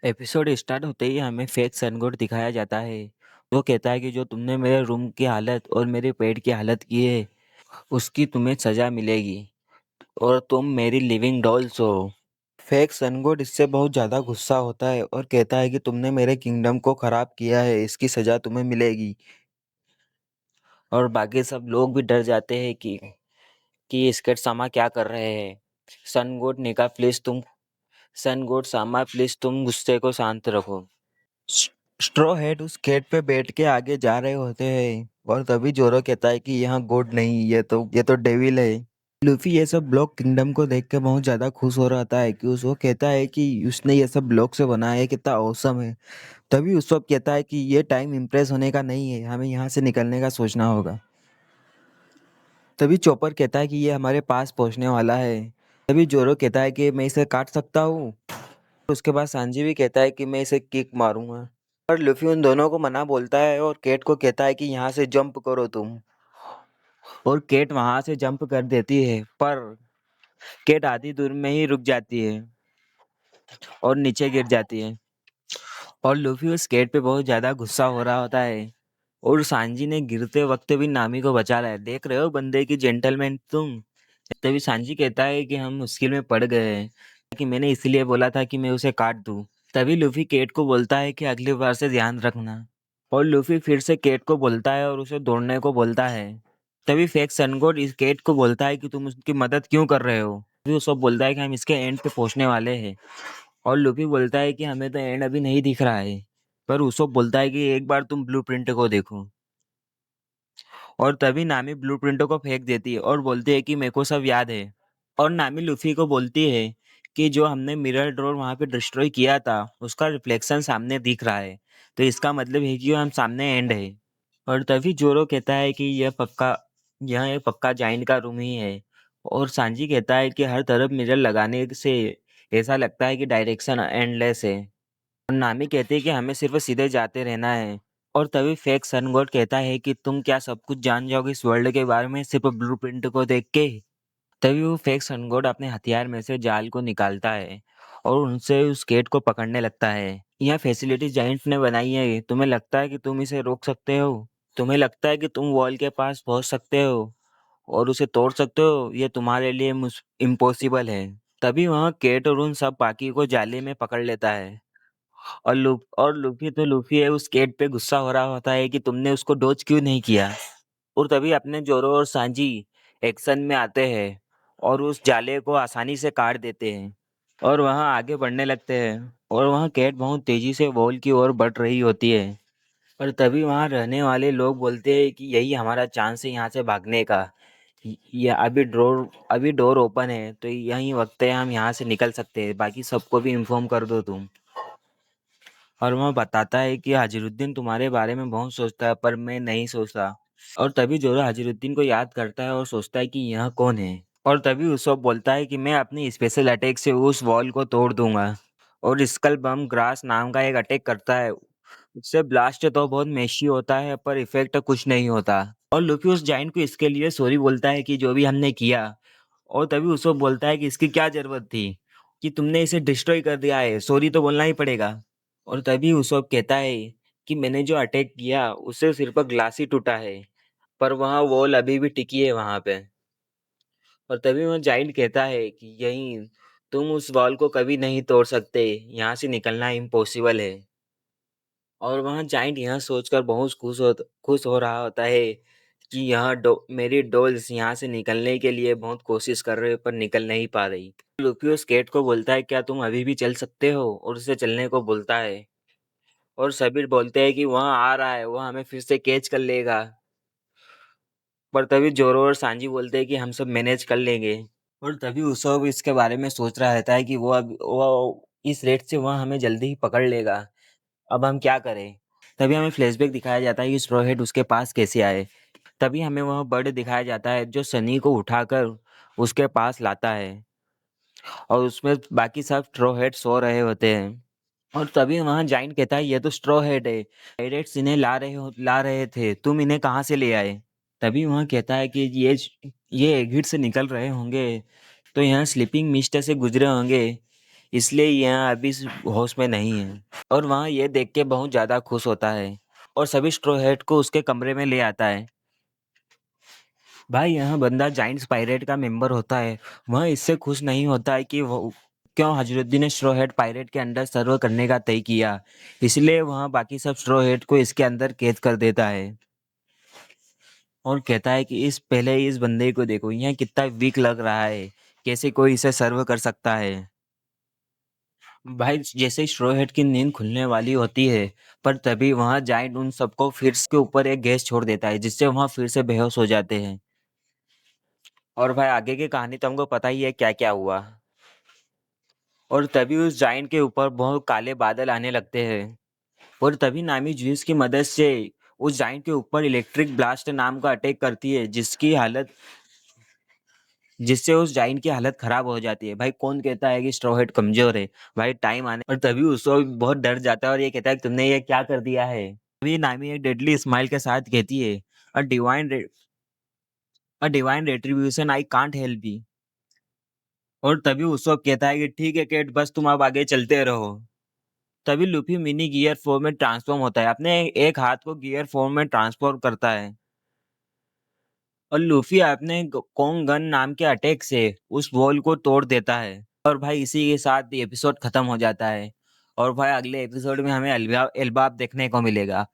Episode start होते ही हमें fake सनगोट दिखाया जाता है। वो कहता है कि जो तुमने मेरे रूम की हालत और मेरे पेट की हालत की है उसकी तुम्हें सजा मिलेगी और तुम मेरी लिविंग डॉल्स हो। फेक सनगोट इससे बहुत ज़्यादा गुस्सा होता है और कहता है कि तुमने मेरे किंगडम को ख़राब किया है, इसकी सज़ा तुम्हें मिलेगी। और बाकी सब लोग भी डर जाते हैं कि स्केट सामा क्या कर रहे हैं। सनगोट ने कहा प्लीज़ तुम सनगोट सामा प्लीज़ तुम गुस्से को शांत रखो। स्ट्रॉ हेड उस गेट पे बैठ के आगे जा रहे होते हैं और तभी जोरो कहता है कि यहाँ गॉड नहीं, ये तो डेविल है। लूफी ये सब ब्लॉक किंगडम को देख के बहुत ज्यादा खुश हो रहा है कि वो कहता है कि उसने ये सब ब्लॉक से बनाया है, कितना औसम है। तभी उसब कहता है कि ये टाइम इम्प्रेस होने का नहीं है, हमें यहाँ से निकलने का सोचना होगा। तभी चॉपर कहता है कि ये हमारे पास पहुंचने वाला है। तभी जोरो कहता है कि मैं इसे काट सकता हूँ। उसके बाद सांजी भी कहता है कि मैं इसे किक मारूंगा। और लूफी उन दोनों को मना बोलता है और केट को कहता है कि यहाँ से जंप करो तुम। और केट वहां से जंप कर देती है पर केट आधी दूर में ही रुक जाती है और नीचे गिर जाती है। और लूफी उस केट पे बहुत ज्यादा गुस्सा हो रहा होता है। और सांजी ने गिरते वक्त भी नामी को बचा लाया, देख रहे हो बंदे की जेंटलमैन तुम। तभी सांजी कहता है कि हम मुश्किल में पड़ गए हैं, कि मैंने इसलिए बोला था कि मैं उसे काट दूं। तभी लूफी केट को बोलता है कि अगली बार से ध्यान रखना। और लूफी फिर से केट को बोलता है और उसे दौड़ने को बोलता है। तभी फेक सनगोड इस केट को बोलता है कि तुम उसकी मदद क्यों कर रहे हो। तभी वो सब बोलता है कि हम इसके एंड पे पहुंचने वाले हैं। और लूफी बोलता है कि हमें तो एंड अभी नहीं दिख रहा है। पर उसोप बोलता है कि एक बार तुम ब्लूप्रिंट को देखो। और तभी नामी ब्लूप्रिंट को फेंक देती है और बोलती है कि मेरे को सब याद है। और नामी लूफी को बोलती है कि जो हमने मिरर ड्रॉर वहां पे डिस्ट्रॉय किया था उसका रिफ्लेक्शन सामने दिख रहा है, तो इसका मतलब है कि हम सामने एंड है। और तभी जोरो कहता है कि यह एक पक्का जाइंट का रूम ही है। और सांजी कहता है कि हर तरफ मिरर लगाने से ऐसा लगता है कि डायरेक्शन एंडलेस है। और नामी कहती है कि हमें सिर्फ सीधे जाते रहना है। और तभी फेक सन गॉड कहता है कि तुम क्या सब कुछ जान जाओगे इस वर्ल्ड के बारे में सिर्फ ब्लूप्रिंट को देख के। तभी वो फेक सन गॉड अपने हथियार में से जाल को निकालता है और उनसे उस गेट को पकड़ने लगता है। यह फैसिलिटी जाइंट ने बनाई है, तुम्हें लगता है कि तुम इसे रोक सकते हो? तुम्हें लगता है कि तुम वॉल के पास पहुंच सकते हो और उसे तोड़ सकते हो? ये तुम्हारे लिए इम्पॉसिबल है। तभी वहाँ केट और उन सब बाकी को जाले में पकड़ लेता है। और लूफी है उस केट पे गुस्सा हो रहा होता है कि तुमने उसको डोज क्यों नहीं किया। और तभी अपने जोरो और सांजी एक्शन में आते हैं और उस जाले को आसानी से काट देते हैं और वहाँ आगे बढ़ने लगते हैं। और वहाँ केट बहुत तेजी से वॉल की ओर बढ़ रही होती है। और तभी वहाँ रहने वाले लोग बोलते हैं कि यही हमारा चांस है यहाँ से भागने का। ये अभी डोर ओपन है तो यही वक्त है, हम यहाँ से निकल सकते हैं, बाकी सबको भी इन्फॉर्म कर दो तुम। और वह बताता है कि हाजिरुद्दीन तुम्हारे बारे में बहुत सोचता है पर मैं नहीं सोचता। और तभी जोरो हाजिरुद्दीन को याद करता है और सोचता है कि यह कौन है। और तभी उसो बोलता है कि मैं अपनी स्पेशल अटैक से उस वॉल को तोड़ दूंगा। और स्कल बम ग्रास नाम का एक अटैक करता है। उससे ब्लास्ट तो बहुत मेशी होता है पर इफेक्ट कुछ नहीं होता। और लूफी उस जाइंट को इसके लिए सॉरी बोलता है कि जो भी हमने किया। और तभी उसको बोलता है कि इसकी क्या जरूरत थी, कि तुमने इसे डिस्ट्रॉय कर दिया है, सॉरी तो बोलना ही पड़ेगा। और तभी उसोप कहता है कि मैंने जो अटैक किया उससे सिर्फ ग्लास ही टूटा है, पर वहाँ वॉल अभी भी टिकी है वहां पे। और तभी वह जाइंट कहता है कि यही तुम उस वॉल को कभी नहीं तोड़ सकते, यहाँ से निकलना इम्पॉसिबल है। और वहाँ जाइंट यह सोचकर बहुत खुश हो रहा होता है कि मेरी डॉल्स यहाँ से निकलने के लिए बहुत कोशिश कर रहे पर निकल नहीं पा रही। लूफी उस केट को बोलता है क्या तुम अभी भी चल सकते हो, और उसे चलने को बोलता है। और सभी बोलते हैं कि वहाँ आ रहा है, वह हमें फिर से कैच कर लेगा। पर तभी जोरो और सांजी बोलते हैं कि हम सब मैनेज कर लेंगे। और तभी उसब इसके बारे में सोच रहा रहता है कि वो इस रेट से वह हमें जल्दी ही पकड़ लेगा। अब हम क्या करें। तभी हमें फ्लैशबैक दिखाया जाता है कि स्ट्रॉ हेड उसके पास कैसे आए। तभी हमें वह बर्ड दिखाया जाता है जो सनी को उठाकर उसके पास लाता है और उसमें बाकी सब स्ट्रॉ हेड सो रहे होते हैं। और तभी वहाँ जाइंट कहता है ये तो स्ट्रॉ हेड है, पायरेट्स इन्हें ला रहे थे, तुम इन्हें कहाँ से ले आए। तभी वहाँ कहता है कि ये एग्जिट से निकल रहे होंगे तो यहाँ स्लीपिंग मिस्ट से गुजरे होंगे, इसलिए यह अभी होश में नहीं है। और वहाँ ये देख के बहुत ज़्यादा खुश होता है और सभी स्ट्रॉ हैट को उसके कमरे में ले आता है। भाई यह बंदा जाइंट्स पायरेट का मेंबर होता है। वह इससे खुश नहीं होता है कि वो क्यों हजरुद्दीन ने स्ट्रॉ हैट पायरेट के अंडर सर्व करने का तय किया। इसलिए वह बाकी सब स्ट्रॉ हैट को इसके अंदर कैद कर देता है और कहता है कि इस बंदे को देखो, यह कितना वीक लग रहा है, कैसे कोई इसे सर्व कर सकता है। भाई जैसे ही स्ट्रॉ हैट की नींद खुलने वाली होती है, पर तभी वहाँ जाइंट उन सबको फिर के ऊपर एक गैस छोड़ देता है, जिससे वहाँ फिर से बेहोश हो जाते हैं। और भाई आगे की कहानी तो हमको पता ही है क्या क्या हुआ। और तभी उस जाइंट के ऊपर बहुत काले बादल आने लगते हैं और तभी नामी ज्यूस की मदद से उस जाइंट के ऊपर इलेक्ट्रिक ब्लास्ट नाम का अटैक करती है, जिससे उस जाइंट की हालत खराब हो जाती है। भाई कौन कहता है कि स्ट्रॉ हैट कमजोर है। भाई टाइम आने और तभी उसको बहुत डर जाता है और ये कहता है कि तुमने ये क्या कर दिया है। तभी नामी एक डेडली स्माइल के साथ कहती है, a divine a divine retribution, I can't help you. और तभी उसको कहता है कि ठीक है केट, बस तुम अब आगे चलते रहो। तभी लूफी मिनी गियर फॉर्म में ट्रांसफॉर्म होता है, अपने एक हाथ को गियर फॉर्म में ट्रांसफॉर्म करता है और लूफी अपने कोंग गन नाम के अटैक से उस वॉल को तोड़ देता है। और भाई इसी के साथ एपिसोड खत्म हो जाता है। और भाई अगले एपिसोड में हमें एल्बाब देखने को मिलेगा।